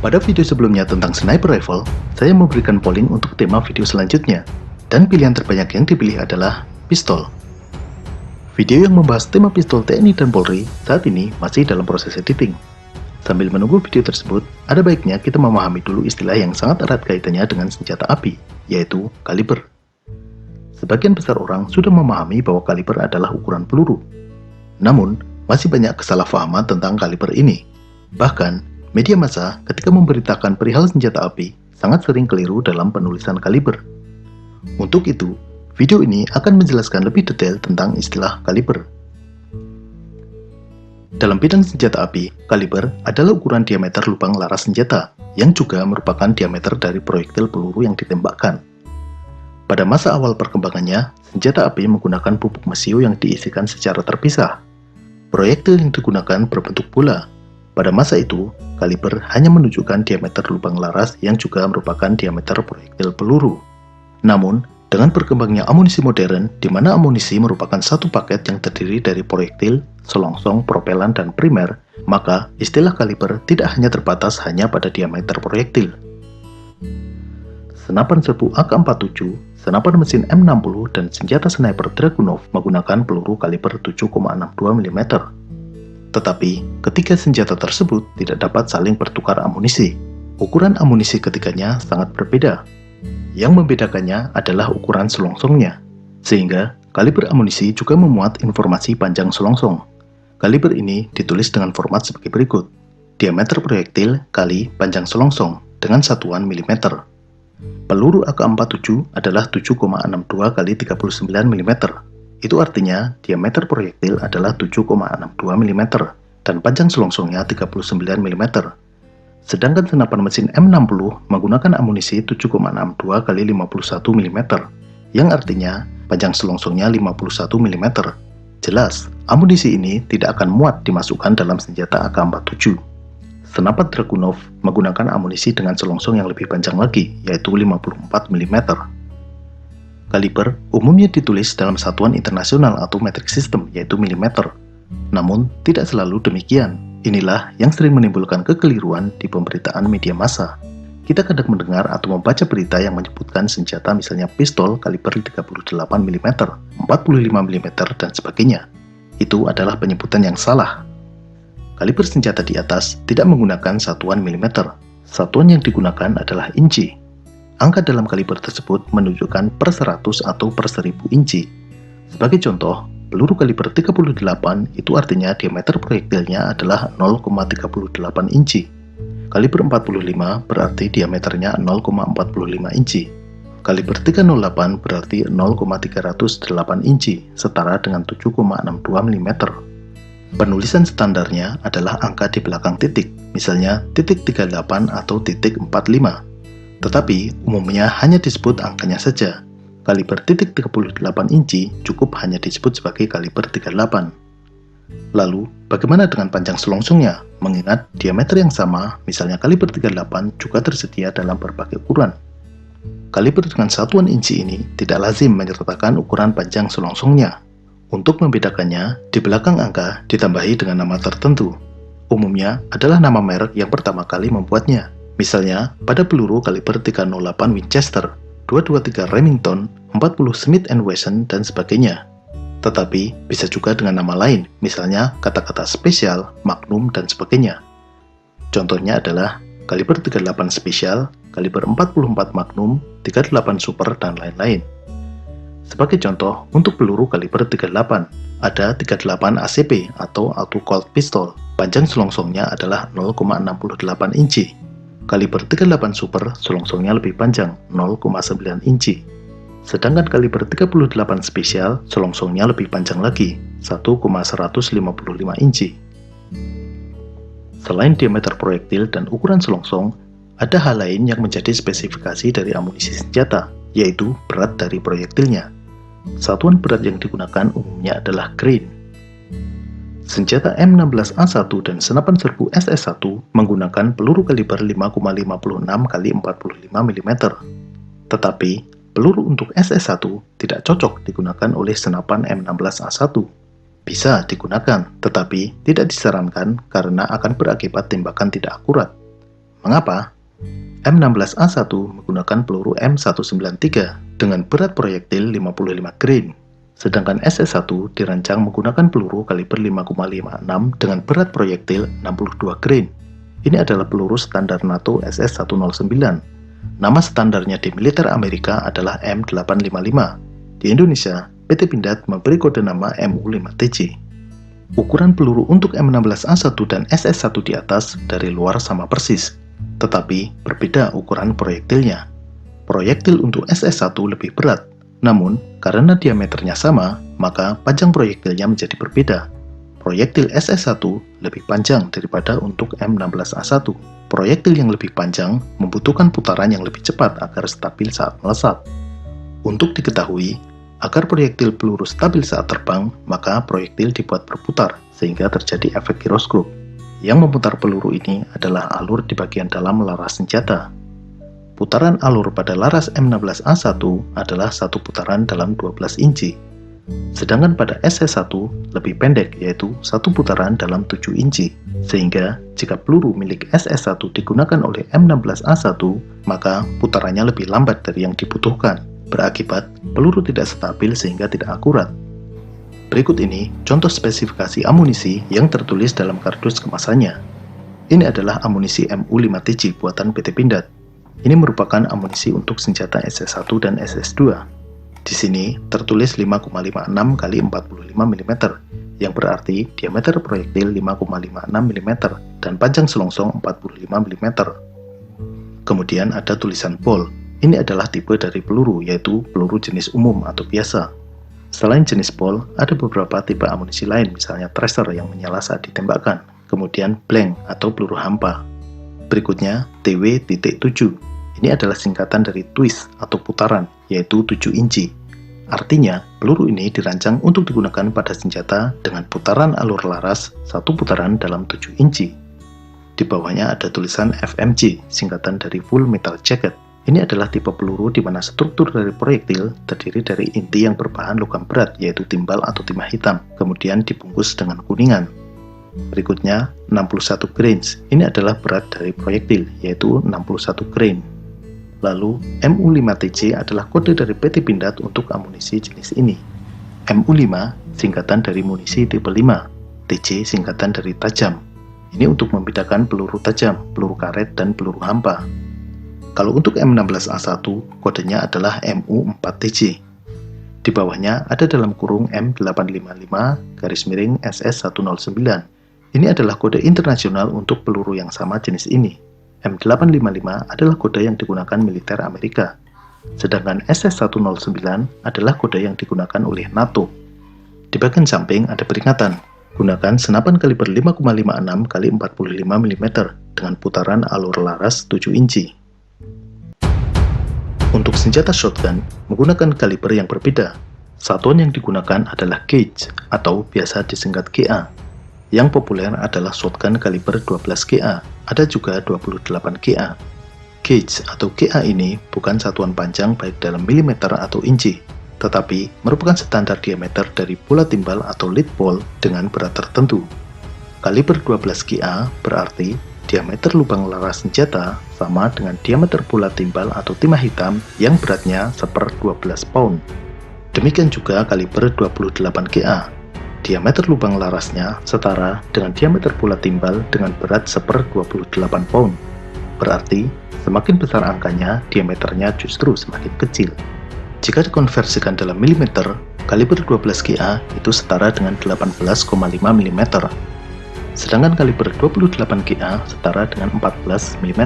Pada video sebelumnya tentang sniper rifle, saya memberikan polling untuk tema video selanjutnya, dan pilihan terbanyak yang dipilih adalah pistol. Video yang membahas tema pistol TNI dan Polri saat ini masih dalam proses editing. Sambil menunggu video tersebut, ada baiknya kita memahami dulu istilah yang sangat erat kaitannya dengan senjata api, yaitu kaliber. Sebagian besar orang sudah memahami bahwa kaliber adalah ukuran peluru. Namun, masih banyak kesalahpahaman tentang kaliber ini. Bahkan, media massa ketika memberitakan perihal senjata api sangat sering keliru dalam penulisan kaliber. Untuk itu, video ini akan menjelaskan lebih detail tentang istilah kaliber. Dalam bidang senjata api, kaliber adalah ukuran diameter lubang laras senjata, yang juga merupakan diameter dari proyektil peluru yang ditembakkan. Pada masa awal perkembangannya, senjata api menggunakan pupuk mesiu yang diisikan secara terpisah. Proyektil yang digunakan berbentuk bola. Pada masa itu, kaliber hanya menunjukkan diameter lubang laras yang juga merupakan diameter proyektil peluru. Namun, dengan berkembangnya amunisi modern, di mana amunisi merupakan satu paket yang terdiri dari proyektil, selongsong, propelan, dan primer, maka istilah kaliber tidak hanya terbatas hanya pada diameter proyektil. Senapan serbu AK-47, senapan mesin M60, dan senjata sniper Dragunov menggunakan peluru kaliber 7,62 mm. Tetapi, ketika senjata tersebut tidak dapat saling bertukar amunisi, ukuran amunisi ketiganya sangat berbeda. Yang membedakannya adalah ukuran selongsongnya, sehingga kaliber amunisi juga memuat informasi panjang selongsong. Kaliber ini ditulis dengan format sebagai berikut: diameter proyektil kali panjang selongsong dengan satuan milimeter. Peluru AK-47 adalah 7,62 kali 39 mm. Itu artinya diameter proyektil adalah 7,62 mm dan panjang selongsongnya 39 mm. Sedangkan senapan mesin M60 menggunakan amunisi 7,62 kali 51 mm, yang artinya panjang selongsongnya 51 mm. Jelas, amunisi ini tidak akan muat dimasukkan dalam senjata AK-47. Senapan Dragunov menggunakan amunisi dengan selongsong yang lebih panjang lagi, yaitu 54 mm. Kaliber umumnya ditulis dalam satuan internasional atau metric system, yaitu milimeter. Namun, tidak selalu demikian. Inilah yang sering menimbulkan kekeliruan di pemberitaan media massa. Kita kadang mendengar atau membaca berita yang menyebutkan senjata misalnya pistol kaliber 38 mm, 45 mm, dan sebagainya. Itu adalah penyebutan yang salah. Kaliber senjata di atas tidak menggunakan satuan milimeter. Satuan yang digunakan adalah inci. Angka dalam kaliber tersebut menunjukkan per 100 atau per 1000 inci. Sebagai contoh, peluru kaliber 38 itu artinya diameter proyektilnya adalah 0,38 inci. Kaliber 45 berarti diameternya 0,45 inci. Kaliber 308 berarti 0,308 inci, setara dengan 7,62 mm. Penulisan standarnya adalah angka di belakang titik, misalnya titik 38 atau titik 45. Tetapi umumnya hanya disebut angkanya saja. Kaliber titik 38 inci cukup hanya disebut sebagai kaliber 38. Lalu, bagaimana dengan panjang selongsongnya? Mengingat diameter yang sama, misalnya kaliber 38 juga tersedia dalam berbagai ukuran. Kaliber dengan satuan inci ini tidak lazim menyertakan ukuran panjang selongsongnya. Untuk membedakannya, di belakang angka ditambahi dengan nama tertentu. Umumnya adalah nama merek yang pertama kali membuatnya. Misalnya, pada peluru kaliber 308 Winchester, 223 Remington, 40 Smith & Wesson, dan sebagainya. Tetapi, bisa juga dengan nama lain, misalnya kata-kata spesial, magnum, dan sebagainya. Contohnya adalah kaliber 38 spesial, kaliber 44 magnum, 38 super, dan lain-lain. Sebagai contoh, untuk peluru kaliber 38, ada 38 ACP atau Auto Colt Pistol, panjang selongsongnya adalah 0,68 inci. Kaliber 38 super, selongsongnya lebih panjang, 0,9 inci. Sedangkan kaliber 38 spesial, selongsongnya lebih panjang lagi, 1,155 inci. Selain diameter proyektil dan ukuran selongsong, ada hal lain yang menjadi spesifikasi dari amunisi senjata, yaitu berat dari proyektilnya. Satuan berat yang digunakan umumnya adalah grain. Senjata M16A1 dan senapan serbu SS1 menggunakan peluru kaliber 5,56 x 45 mm. Tetapi, peluru untuk SS1 tidak cocok digunakan oleh senapan M16A1. Bisa digunakan, tetapi tidak disarankan karena akan berakibat tembakan tidak akurat. Mengapa? M16A1 menggunakan peluru M193 dengan berat proyektil 55 grain, sedangkan SS1 dirancang menggunakan peluru kaliber 5,56 dengan berat proyektil 62 grain. Ini adalah peluru standar NATO SS109. Nama standarnya di militer Amerika adalah M855. Di Indonesia, PT Pindad memberi kode nama MU5TJ. Ukuran peluru untuk M16A1 dan SS1 di atas dari luar sama persis, tetapi berbeda ukuran proyektilnya. Proyektil untuk SS1 lebih berat, namun karena diameternya sama, maka panjang proyektilnya menjadi berbeda. Proyektil SS1 lebih panjang daripada untuk M16A1. Proyektil yang lebih panjang membutuhkan putaran yang lebih cepat agar stabil saat melesat. Untuk diketahui, agar proyektil peluru stabil saat terbang, maka proyektil dibuat berputar sehingga terjadi efek giroskop. Yang memutar peluru ini adalah alur di bagian dalam laras senjata. Putaran alur pada laras M16A1 adalah satu putaran dalam 12 inci. Sedangkan pada SS1 lebih pendek, yaitu satu putaran dalam 7 inci. Sehingga jika peluru milik SS1 digunakan oleh M16A1, maka putarannya lebih lambat dari yang dibutuhkan. Berakibat peluru tidak stabil sehingga tidak akurat. Berikut ini contoh spesifikasi amunisi yang tertulis dalam kardus kemasannya. Ini adalah amunisi MU5TJ buatan PT Pindad. Ini merupakan amunisi untuk senjata SS1 dan SS2. Di sini tertulis 5,56 x 45 mm, yang berarti diameter proyektil 5,56 mm dan panjang selongsong 45 mm. Kemudian ada tulisan ball. Ini adalah tipe dari peluru, yaitu peluru jenis umum atau biasa. Selain jenis ball, ada beberapa tipe amunisi lain, misalnya tracer yang menyala saat ditembakkan, kemudian blank atau peluru hampa. Berikutnya, TW.7. Ini adalah singkatan dari twist atau putaran, yaitu 7 inci. Artinya, peluru ini dirancang untuk digunakan pada senjata dengan putaran alur laras satu putaran dalam 7 inci. Di bawahnya ada tulisan FMJ, singkatan dari Full Metal Jacket. Ini adalah tipe peluru di mana struktur dari proyektil terdiri dari inti yang berbahan logam berat, yaitu timbal atau timah hitam, kemudian dibungkus dengan kuningan. Berikutnya, 61 grains. Ini adalah berat dari proyektil, yaitu 61 grain. Lalu, MU5TJ adalah kode dari PT Pindad untuk amunisi jenis ini. MU5 singkatan dari munisi tipe 5, TJ singkatan dari tajam. Ini untuk membedakan peluru tajam, peluru karet, dan peluru hampa. Kalau untuk M16A1, kodenya adalah MU4TJ. Di bawahnya ada dalam kurung M855-SS109. Ini adalah kode internasional untuk peluru yang sama jenis ini. M855 adalah kode yang digunakan militer Amerika, sedangkan SS109 adalah kode yang digunakan oleh NATO. Di bagian samping ada peringatan, gunakan senapan kaliber 5,56 x 45 mm dengan putaran alur laras 7 inci. Untuk senjata shotgun, menggunakan kaliber yang berbeda. Satuan yang digunakan adalah gauge atau biasa disingkat GA. Yang populer adalah shotgun kaliber 12 GA, ada juga 28 GA. Gauge atau GA ini bukan satuan panjang baik dalam milimeter atau inci, tetapi merupakan standar diameter dari bola timbal atau lead ball dengan berat tertentu. Kaliber 12 GA berarti diameter lubang laras senjata sama dengan diameter bola timbal atau timah hitam yang beratnya 1/12 pound. Demikian juga kaliber 28 GA. Diameter lubang larasnya setara dengan diameter bola timbal dengan berat 1/28 pound. Berarti, semakin besar angkanya, diameternya justru semakin kecil. Jika dikonversikan dalam milimeter, kaliber 12 GA itu setara dengan 18,5 mm. Sedangkan kaliber 28 GA setara dengan 14 mm.